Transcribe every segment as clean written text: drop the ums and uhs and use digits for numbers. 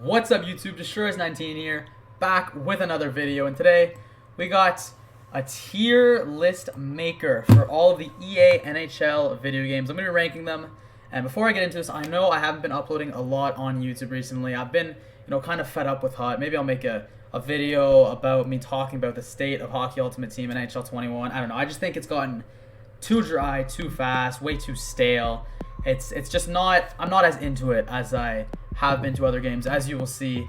What's up YouTube, Destroyers19 here, back with another video, and today we got a tier list maker for all of the EA NHL video games. I'm going to be ranking them, and before I get into this, I know I haven't been uploading a lot on YouTube recently. I've been, kind of fed up with HUT. Maybe I'll make a video about me talking about the state of Hockey Ultimate Team and NHL 21. I don't know, I just think it's gotten too dry, too fast, way too stale. It's just not, I'm not as into it as I have been to other games, as you will see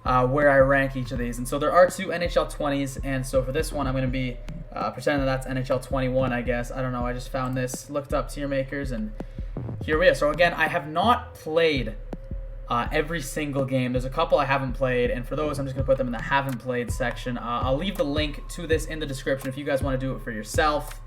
where I rank each of these. And so there are two NHL 20s, and so for this one I'm going to be pretending that that's NHL 21, I guess. I don't know, I just found this, looked up tier makers, and here we are. So again, I have not played every single game. There's a couple I haven't played, and for those I'm just going to put them in the haven't played section. I'll leave the link to this in the description if you guys want to do it for yourself.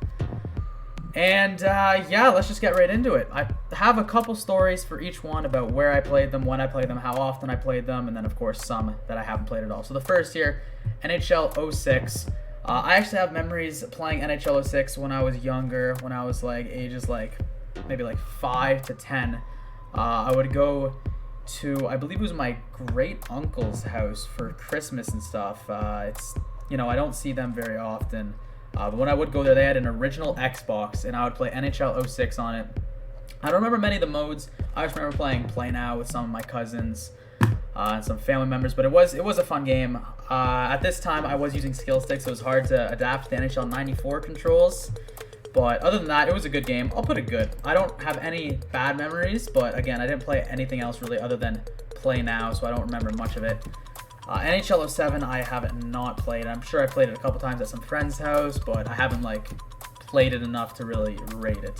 And yeah, let's just get right into it. I have a couple stories for each one about where I played them, when I played them, how often I played them, and then of course some that I haven't played at all. So the first here, NHL 06. I actually have memories playing NHL 06 when I was younger, when I was like ages maybe 5 to 10. I would go to, I believe it was my great uncle's house for Christmas and stuff. It's, I don't see them very often. But when I would go there, they had an original Xbox, and I would play NHL 06 on it. I don't remember many of the modes. I just remember playing Play Now with some of my cousins and some family members, but it was a fun game. At this time, I was using skill sticks, so it was hard to adapt to the NHL 94 controls. But other than that, it was a good game. I'll put it good. I don't have any bad memories, but again, I didn't play anything else really other than Play Now, so I don't remember much of it. NHL 07 I haven't not played. I'm sure I played it a couple times at some friend's house, but I haven't played it enough to really rate it.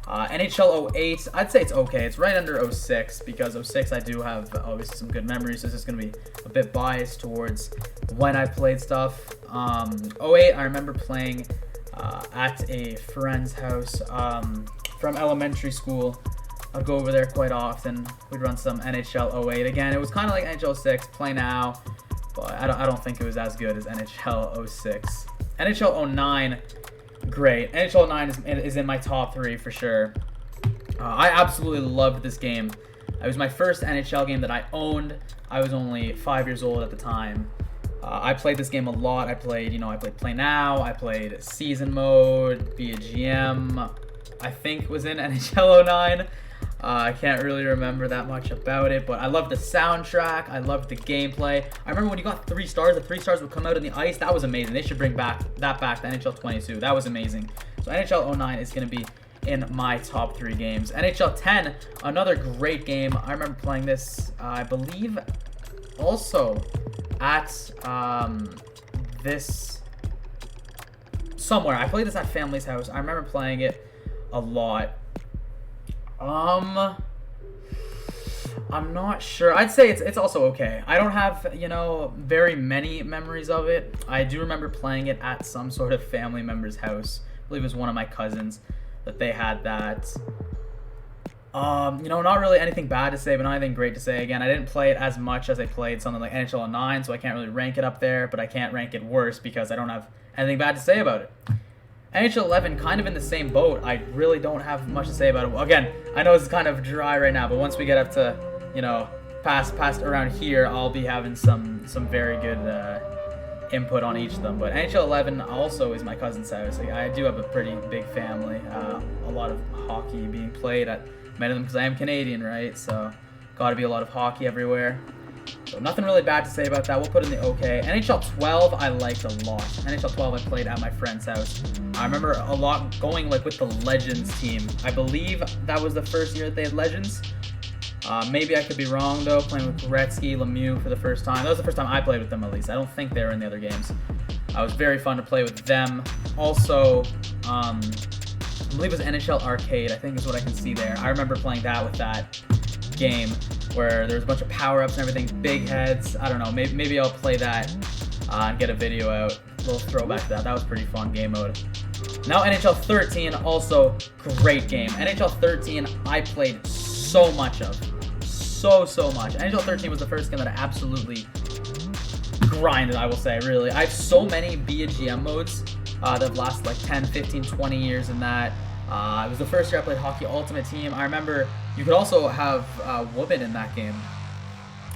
NHL 08, I'd say it's okay. It's right under 06 because 06 I do have obviously some good memories. This is going to be a bit biased towards when I played stuff. 08 I remember playing at a friend's house from elementary school. I'd go over there quite often. We'd run some NHL 08. Again, it was kind of like NHL 06, Play Now, but I don't think it was as good as NHL 06. NHL 09, great. NHL 09 is in my top 3 for sure. I absolutely loved this game. It was my first NHL game that I owned. I was only 5 years old at the time. I played this game a lot. I played Play Now. I played Season Mode, BGM. I think was in NHL 09. I can't really remember that much about it, but I loved the soundtrack. I loved the gameplay. I remember when you got 3 stars, the 3 stars would come out in the ice. That was amazing. They should bring that back to NHL 22. That was amazing. So NHL 09 is going to be in my top 3 games. NHL 10, another great game. I remember playing this, I believe, also at this somewhere. I played this at family's house. I remember playing it a lot. I'm not sure. I'd say it's also okay. I don't have, very many memories of it. I do remember playing it at some sort of family member's house. I believe it was one of my cousins that they had that. Not really anything bad to say, but not anything great to say. Again, I didn't play it as much as I played something like NHL 09, so I can't really rank it up there, but I can't rank it worse because I don't have anything bad to say about it. NHL 11, kind of in the same boat. I really don't have much to say about it. Again, I know it's kind of dry right now, but once we get up to, past around here, I'll be having some very good input on each of them. But NHL 11 also is my cousin's house. I do have a pretty big family. A lot of hockey being played at many of them because I am Canadian, right? So, got to be a lot of hockey everywhere. So nothing really bad to say about that. We'll put in the okay. NHL 12 I liked a lot. NHL 12 I played at my friend's house. I remember a lot going with the Legends team. I believe that was the first year that they had Legends. Maybe I could be wrong though, playing with Gretzky, Lemieux for the first time. That was the first time I played with them at least. I don't think they were in the other games. It was very fun to play with them. Also, I believe it was NHL Arcade, I think is what I can see there. I remember playing that with that game where there's a bunch of power-ups and everything, big heads. I don't know, maybe I'll play that and get a video out. A little throwback to that. That was pretty fun game mode. Now NHL 13, also great game. NHL 13 I played so much of. So much. NHL 13 was the first game that I absolutely grinded, I will say, really. I have so many B and GM modes that have lasted 10, 15, 20 years in that. It was the first year I played Hockey Ultimate Team. I remember you could also have women in that game.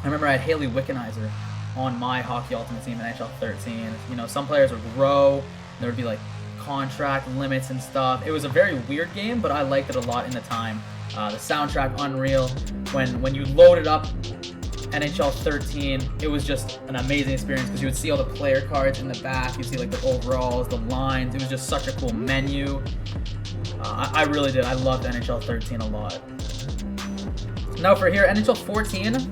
I remember I had Haley Wickenheiser on my Hockey Ultimate team in NHL 13. You know, some players would grow, and there would be like contract limits and stuff. It was a very weird game, but I liked it a lot in the time. The soundtrack, unreal. When you loaded up NHL 13, it was just an amazing experience because you would see all the player cards in the back. You'd see like the overalls, the lines. It was just such a cool menu. I really did. I loved NHL 13 a lot. Now for here, NHL 14,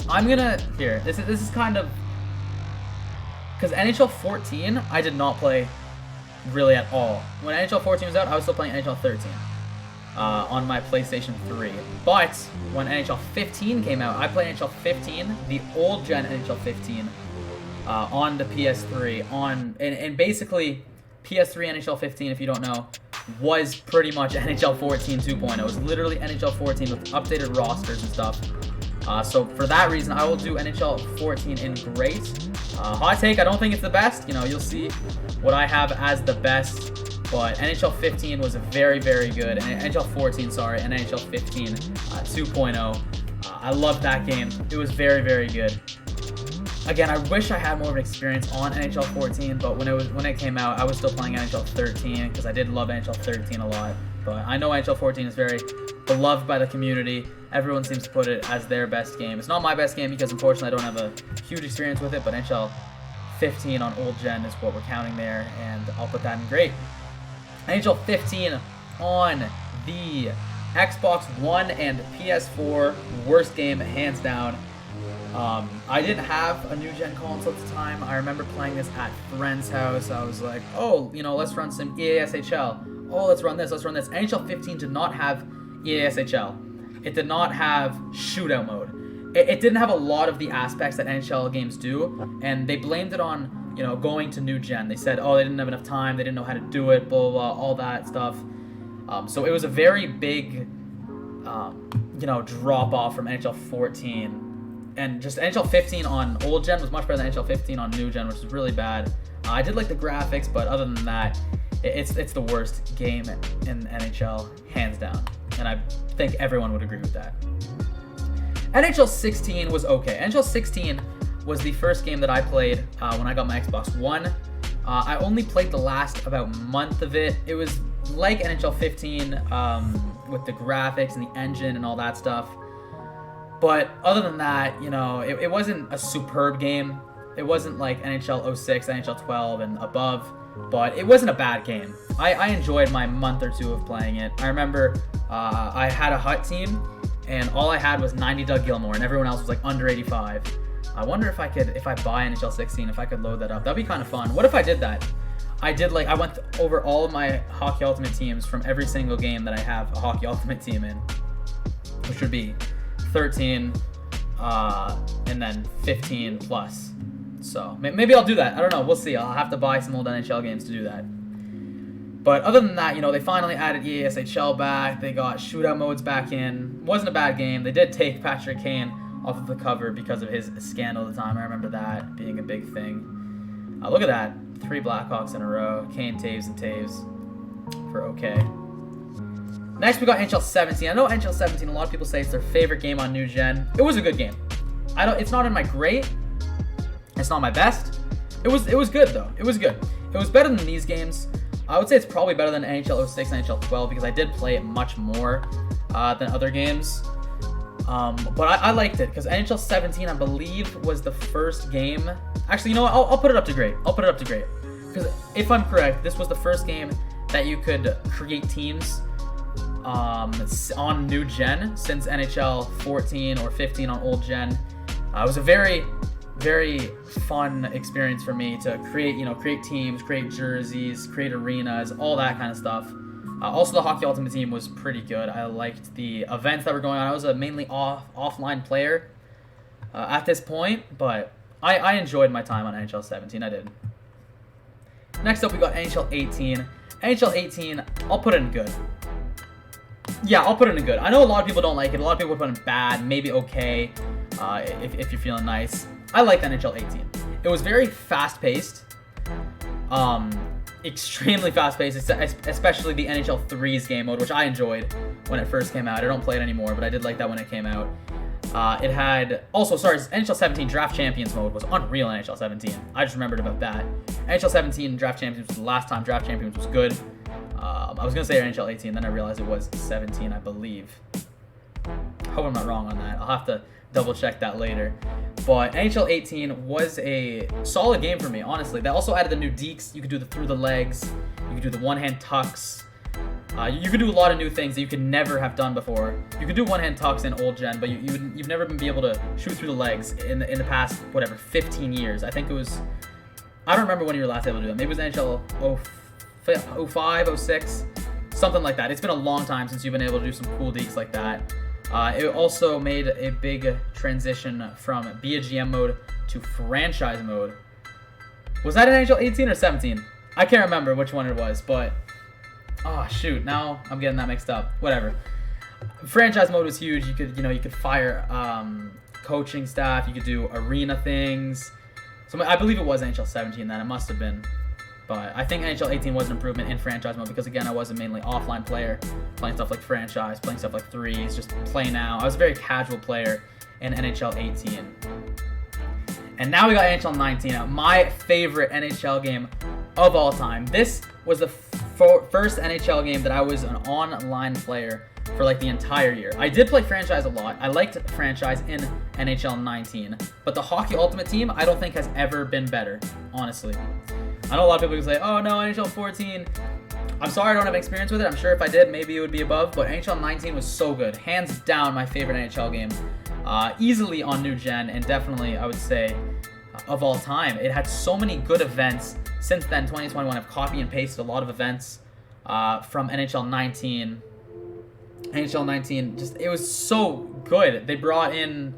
I'm gonna This is kind of because NHL 14 I did not play really at all. When NHL 14 was out, I was still playing NHL 13 on my PlayStation 3. But when NHL 15 came out, I played NHL 15, the old gen NHL 15, on the PS3. And basically, PS3 NHL 15, if you don't know, was pretty much NHL 14 2.0. It was literally NHL 14 with updated rosters and stuff. So for that reason, I will do NHL 14 in great. Hot take, I don't think it's the best. You know, you'll see what I have as the best. But NHL 15 was very, very good. And NHL 14, sorry, and NHL 15 2.0. I loved that game. It was very, very good. Again, I wish I had more of an experience on NHL 14, but when it came out, I was still playing NHL 13 because I did love NHL 13 a lot. But I know NHL 14 is very beloved by the community. Everyone seems to put it as their best game. It's not my best game because unfortunately I don't have a huge experience with it, but NHL 15 on old gen is what we're counting there, and I'll put that in great. NHL 15 on the Xbox One and PS4, worst game hands down. I didn't have a new gen console at the time. I remember playing this at friend's house. I was like, oh, you know, let's run some EASHL. Oh, let's run this, let's run this. NHL 15 did not have EASHL. It did not have shootout mode. It didn't have a lot of the aspects that NHL games do, and they blamed it on, you know, going to new gen. They said, oh, they didn't have enough time, they didn't know how to do it, blah, blah, blah, all that stuff. So it was a very big, you know, drop off from NHL 14. And just NHL 15 on old gen was much better than NHL 15 on new gen, which is really bad. I did like the graphics, but other than that, it's the worst game in NHL, hands down. And I think everyone would agree with that. NHL 16 was okay. NHL 16 was the first game that I played when I got my Xbox One. I only played the last about month of it. It was like NHL 15 with the graphics and the engine and all that stuff. But other than that, you know, it wasn't a superb game. It wasn't like NHL 06, NHL 12 and above, but it wasn't a bad game. I enjoyed my month or two of playing it. I remember I had a hut team, and all I had was 90 Doug Gilmour, and everyone else was like under 85. I wonder if I buy NHL 16, if I could load that up. That'd be kind of fun. What if I did that? I went over all of my Hockey Ultimate teams from every single game that I have a Hockey Ultimate team in, which would be 13, and then 15 plus. So maybe I'll do that. I don't know. We'll see. I'll have to buy some old NHL games to do that. But other than that, you know, they finally added EASHL back. They got shootout modes back in. Wasn't a bad game. They did take Patrick Kane off of the cover because of his scandal at the time. I remember that being a big thing. Look at that. 3 Blackhawks in a row. Kane, Taves, and Taves for okay. Next, we got NHL 17. I know NHL 17, a lot of people say it's their favorite game on new gen. It was a good game. It's not in my great. It's not my best. It was good though. It was good. It was better than these games. I would say it's probably better than NHL 06 and NHL 12 because I did play it much more than other games. But I liked it because NHL 17, I believe, was the first game. Actually, you know what? I'll put it up to great. I'll put it up to great. Because if I'm correct, this was the first game that you could create teams on new gen since NHL 14 or 15 on old gen. It was a very, very fun experience for me to create teams, create jerseys, create arenas, all that kind of stuff. Also, the Hockey Ultimate Team was pretty good. I liked the events that were going on. I was a mainly offline player at this point, but I enjoyed my time on NHL 17. I did. Next up, we got NHL 18. NHL 18, I'll put it in good. Yeah, I'll put it in good. I know a lot of people don't like it. A lot of people put it in bad, maybe okay, if you're feeling nice. I liked NHL 18. It was very fast-paced. Extremely fast-paced, especially the NHL 3's game mode, which I enjoyed when it first came out. I don't play it anymore, but I did like that when it came out. It had also, sorry, NHL 17 Draft Champions mode was unreal in NHL 17. I just remembered about that. NHL 17 Draft Champions was the last time Draft Champions was good. I was gonna say NHL 18, then I realized it was 17, I believe. Hope I'm not wrong on that. I'll have to double check that later. But NHL 18 was a solid game for me, honestly. They also added the new dekes. You could do the through the legs. You could do the one-hand tucks. You could do a lot of new things that you could never have done before. You could do one-hand tucks in old gen, but you've never been able to shoot through the legs in the past, whatever, 15 years. I think it was, I don't remember when you were last able to do it. Maybe it was NHL 05, 06, something like that. It's been a long time since you've been able to do some cool dekes like that. It also made a big transition from be a GM mode to franchise mode. Was that in NHL 18 or 17? I can't remember which one it was, but oh shoot, now I'm getting that mixed up. Whatever. Franchise mode was huge. You could fire coaching staff. You could do arena things. So I believe it was NHL 17 then. It must have been. But I think NHL 18 was an improvement in franchise mode because, again, I was a mainly offline player, playing stuff like franchise, playing stuff like threes, just play now. I was a very casual player in NHL 18. And now we got NHL 19, my favorite NHL game of all time. This was the first NHL game that I was an online player for like the entire year. I did play franchise a lot. I liked franchise in NHL 19, but the Hockey Ultimate Team I don't think has ever been better, honestly. I know a lot of people can say, oh no, NHL 14. I'm sorry I don't have experience with it. I'm sure if I did, maybe it would be above, but NHL 19 was so good. Hands down my favorite NHL game. Easily on new gen, and definitely, I would say, of all time. It had so many good events. Since then, 2021, I've copy and pasted a lot of events from NHL 19. NHL 19, it was so good. They brought in,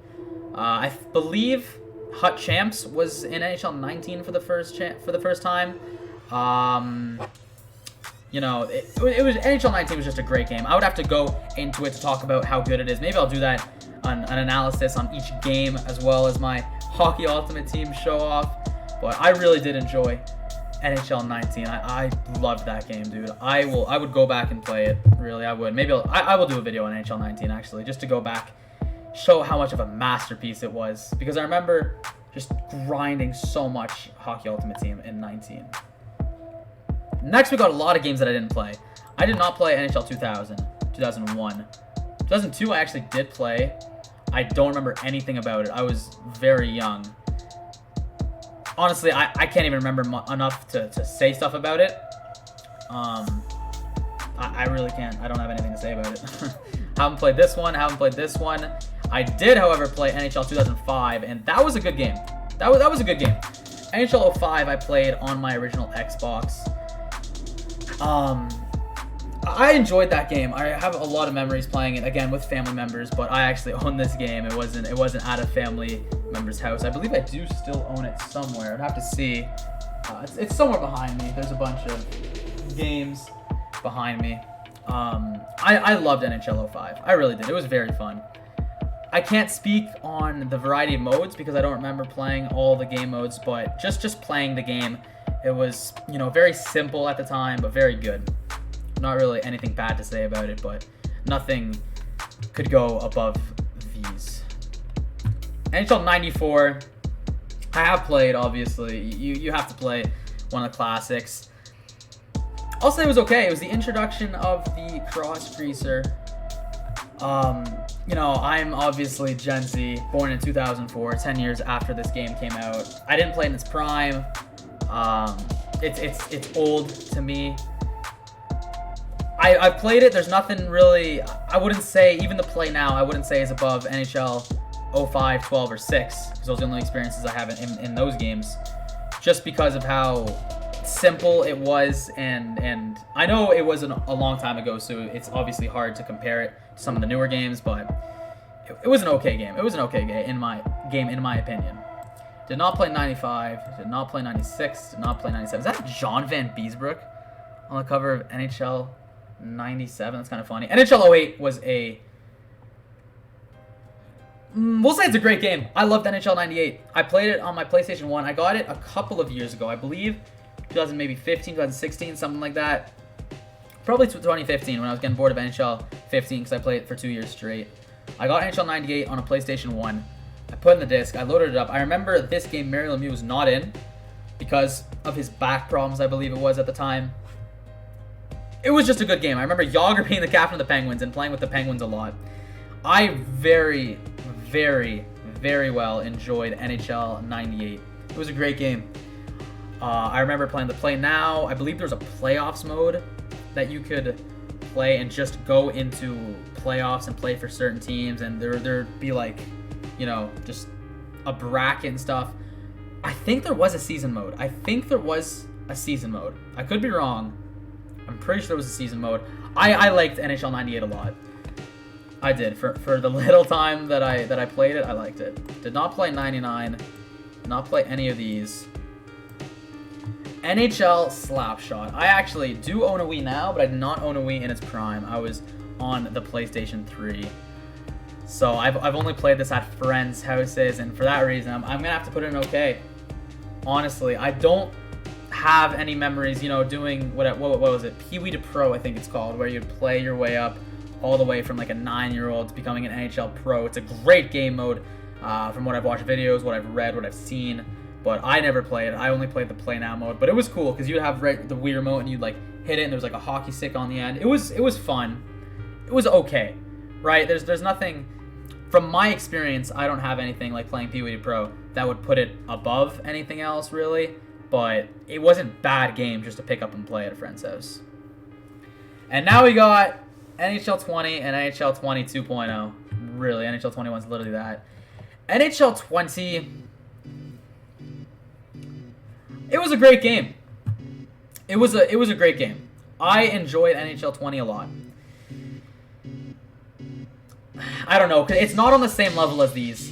I believe, Hut Champs was in NHL 19 for the first time. It was NHL 19 was just a great game. I would have to go into it to talk about how good it is. Maybe I'll do that on an analysis on each game as well as my Hockey Ultimate Team show off. But I really did enjoy NHL 19. I loved that game, dude. I would go back and play it. Really, I would. Maybe I will do a video on NHL 19 actually, just to go back, show how much of a masterpiece it was, because I remember just grinding so much Hockey Ultimate Team in 19. Next, we got a lot of games that I didn't play. I did not play NHL 2000, 2001. 2002, I actually did play. I don't remember anything about it. I was very young. Honestly, I can't even remember enough to say stuff about it. I really can't. I don't have anything to say about it. Haven't played this one. I did, however, play NHL 2005, and that was a good game. That was a good game. NHL 05 I played on my original Xbox. I enjoyed that game. I have a lot of memories playing it, again, with family members, but I actually own this game. It wasn't at a family member's house. I believe I do still own it somewhere. I'd have to see. It's somewhere behind me. There's a bunch of games behind me. I loved NHL 05. I really did. It was very fun. I can't speak on the variety of modes because I don't remember playing all the game modes, but just playing the game, it was, very simple at the time, but very good. Not really anything bad to say about it, but nothing could go above these. NHL 94, I have played, obviously. You have to play one of the classics. I'll say it was okay. It was the introduction of the Cross Greaser. I'm obviously Gen Z, born in 2004, 10 years after this game came out. I didn't play in its prime. It's old to me. I've played it. There's nothing really, I wouldn't say, even the play now, I wouldn't say is above NHL 05, 12, or 6, because those are the only experiences I have in those games, just because of how simple it was, and I know it was a long time ago, so it's obviously hard to compare it to some of the newer games, but it was an okay game. It was an okay game in my opinion. Did not play 95, did not play 96, did not play 97. Is that John Van Beesbrook on the cover of NHL 97? That's kind of funny. NHL 08 was we'll say it's a great game. I loved NHL 98. I played it on my PlayStation 1. I got it a couple of years ago. I believe 2015, 2016, something like that. Probably 2015 when I was getting bored of NHL 15 because I played it for 2 years straight. I got NHL 98 on a PlayStation 1. I put in the disc. I loaded it up. I remember this game Mario Lemieux was not in because of his back problems, I believe it was at the time. It was just a good game. I remember Yager being the captain of the Penguins and playing with the Penguins a lot. I very, very, very well enjoyed NHL 98. It was a great game. I remember playing the Play Now. I believe there was a playoffs mode that you could play and just go into playoffs and play for certain teams, and there'd be like, you know, just a bracket and stuff. I think there was a season mode. I could be wrong. I'm pretty sure there was a season mode. I liked NHL 98 a lot. I did. For the little time that I played it, I liked it. Did not play 99. Did not play any of these. NHL Slapshot. I actually do own a Wii now, but I did not own a Wii in its prime. I was on the PlayStation 3. So I've only played this at friends' houses, and for that reason, I'm going to have to put it in okay. Honestly, I don't have any memories, you know, doing, what was it? Pee Wee to Pro, I think it's called, where you'd play your way up all the way from like a 9-year-old to becoming an NHL pro. It's a great game mode from what I've watched videos, what I've read, what I've seen. But I never played it. I only played the Play Now mode. But it was cool because you'd have the Wii remote and you'd like hit it and there was like a hockey stick on the end. It was fun. It was okay, right? There's nothing, from my experience, I don't have anything like playing Pee Wee Pro that would put it above anything else really. But it wasn't bad game just to pick up and play at a friend's house. And now we got NHL 20 and NHL 20 2.0. Really, NHL 21 is literally that. NHL 20. It was a great game. It was a great game. I enjoyed NHL 20 a lot. I don't know, 'cause it's not on the same level as these.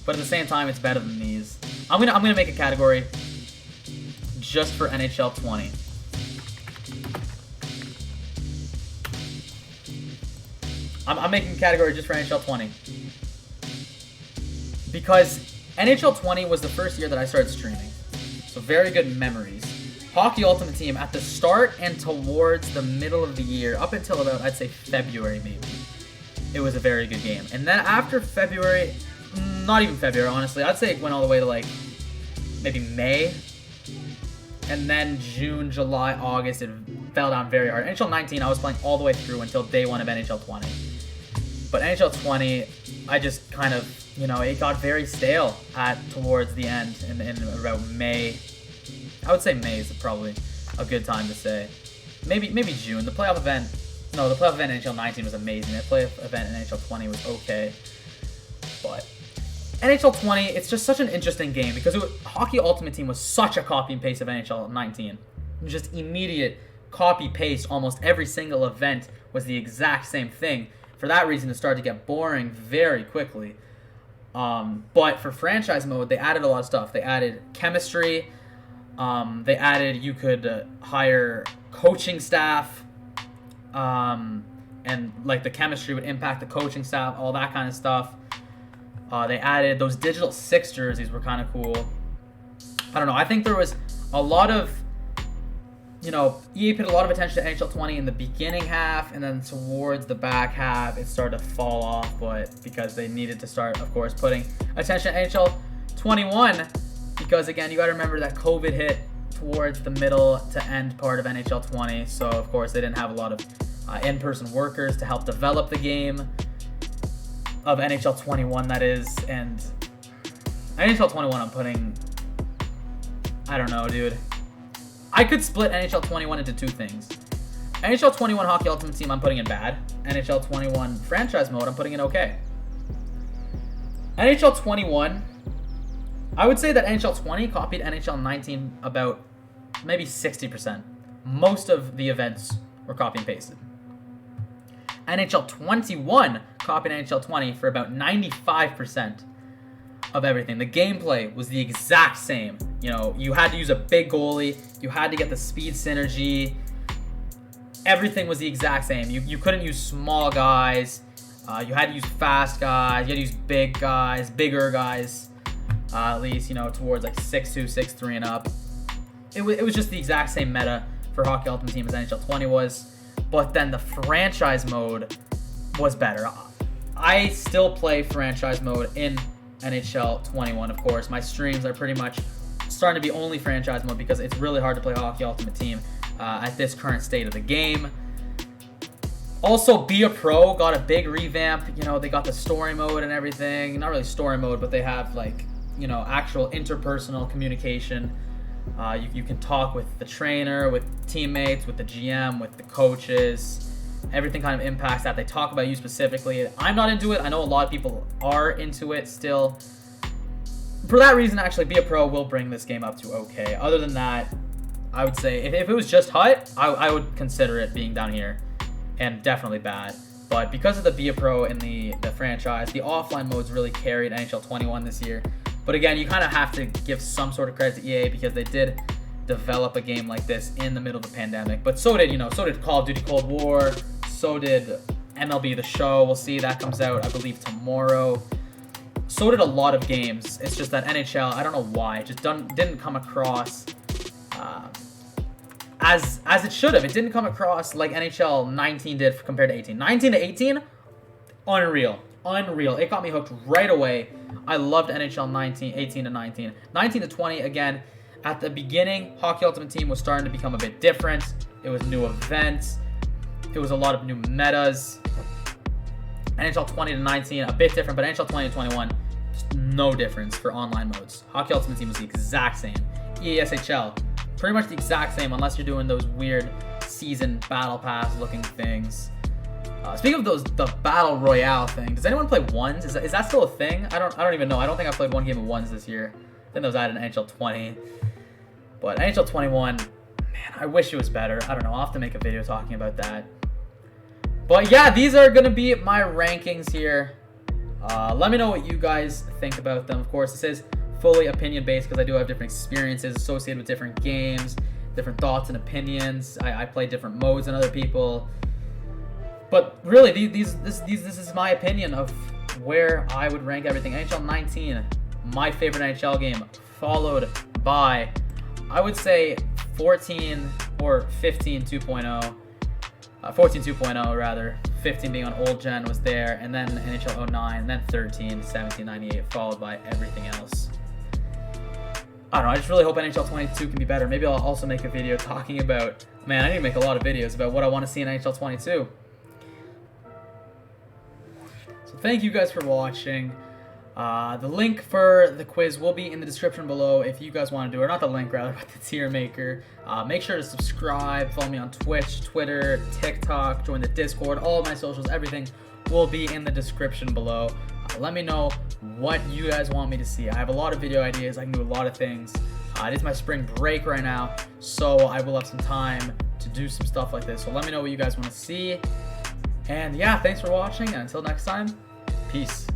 But at the same time, it's better than these. I'm gonna make a category just for NHL 20. I'm making a category just for NHL 20 because NHL 20 was the first year that I started streaming, so very good memories. Hockey Ultimate Team at the start and towards the middle of the year, up until about, I'd say, February maybe, it was a very good game. And then after February, not even February, honestly, I'd say it went all the way to like maybe May. And then June, July, August, it fell down very hard. NHL 19, I was playing all the way through until day one of NHL 20. But NHL 20, I just kind of, you know, it got very stale towards the end in about May. I would say May is probably a good time to say. Maybe June. The playoff event in NHL 19 was amazing. The playoff event in NHL 20 was okay. But NHL 20, it's just such an interesting game because Hockey Ultimate Team was such a copy and paste of NHL 19. It was just immediate copy paste. Almost every single event was the exact same thing. For that reason, it started to get boring very quickly. But for franchise mode, they added a lot of stuff. They added chemistry. They added, you could hire coaching staff. And like the chemistry would impact the coaching staff, all that kind of stuff. They added those digital 6 jerseys were kind of cool. I don't know. I think there was a lot of, you know, EA paid a lot of attention to NHL 20 in the beginning half, and then towards the back half, it started to fall off. But because they needed to start, of course, putting attention to NHL 21, because again, you got to remember that COVID hit towards the middle to end part of NHL 20. So of course, they didn't have a lot of in-person workers to help develop the game of NHL 21, that is. And NHL 21, I'm putting, I don't know, dude. I could split NHL 21 into two things. NHL 21 Hockey Ultimate Team, I'm putting in bad. NHL 21 franchise mode, I'm putting in okay. NHL 21, I would say that NHL 20 copied NHL 19 about maybe 60%. Most of the events were copy and pasted. NHL 21 copied NHL 20 for about 95% of everything. The gameplay was the exact same. You know, you had to use a big goalie. You had to get the speed synergy. Everything was the exact same. You couldn't use small guys. You had to use fast guys. You had to use big guys, bigger guys. At least, you know, towards like 6'2", 6'3", and up. It was just the exact same meta for Hockey Ultimate Team as NHL 20 was. But then the franchise mode was better. I still play franchise mode in NHL 21, of course. My streams are pretty much starting to be only franchise mode because it's really hard to play Hockey Ultimate Team at this current state of the game. Also, Be a Pro got a big revamp. You know, they got the story mode and everything. Not really story mode, but they have, like, you know, actual interpersonal communication. You can talk with the trainer, with teammates, with the GM, with the coaches. Everything kind of impacts that. They talk about you specifically. I'm not into it. I know a lot of people are into it still. For that reason, actually, Be a Pro will bring this game up to okay. Other than that, I would say if it was just HUT, I would consider it being down here. And definitely bad. But because of the Be a Pro in the franchise, the offline modes really carried NHL 21 this year. But again, you kind of have to give some sort of credit to EA because they did develop a game like this in the middle of the pandemic. But so did Call of Duty Cold War, so did MLB The Show. We'll see, that comes out, I believe, tomorrow. So did a lot of games. It's just that NHL, I don't know why, it just didn't come across as it should have. It didn't come across like NHL 19 did compared to 18. 19 to 18, unreal. It got me hooked right away. I loved NHL 18 to 19. 19 to 20, again, at the beginning, Hockey Ultimate Team was starting to become a bit different. It was new events. It was a lot of new metas. NHL 20 to 19, a bit different, but NHL 20 to 21, just no difference for online modes. Hockey Ultimate Team was the exact same. EASHL, pretty much the exact same, unless you're doing those weird season battle pass looking things. Speaking of the battle royale thing, does anyone play ones? Is that still a thing? I don't even know. I don't think I played one game of ones this year. I think that was added in NHL 20. But NHL 21, man, I wish it was better. I don't know. I'll have to make a video talking about that. But yeah, these are going to be my rankings here. Let me know what you guys think about them. Of course, this is fully opinion-based because I do have different experiences associated with different games, different thoughts and opinions. I play different modes than other people. But really, this is my opinion of where I would rank everything. NHL 19, my favorite NHL game, followed by, I would say, 14 or 15 2.0. 14 2.0 rather. 15 being on old gen was there, and then NHL 09, and then 13, 17, 98, followed by everything else. I don't know, I just really hope NHL 22 can be better. Maybe I'll also make a video talking about, man, I need to make a lot of videos about what I want to see in NHL 22. So thank you guys for watching. The link for the quiz will be in the description below if you guys want to do it. Or not the link, rather, but the tier maker. Make sure to subscribe, follow me on Twitch, Twitter, TikTok, join the Discord. All of my socials, everything will be in the description below. Let me know what you guys want me to see. I have a lot of video ideas. I can do a lot of things. It is my spring break right now, so I will have some time to do some stuff like this. So let me know what you guys want to see. And yeah, thanks for watching, and until next time, peace.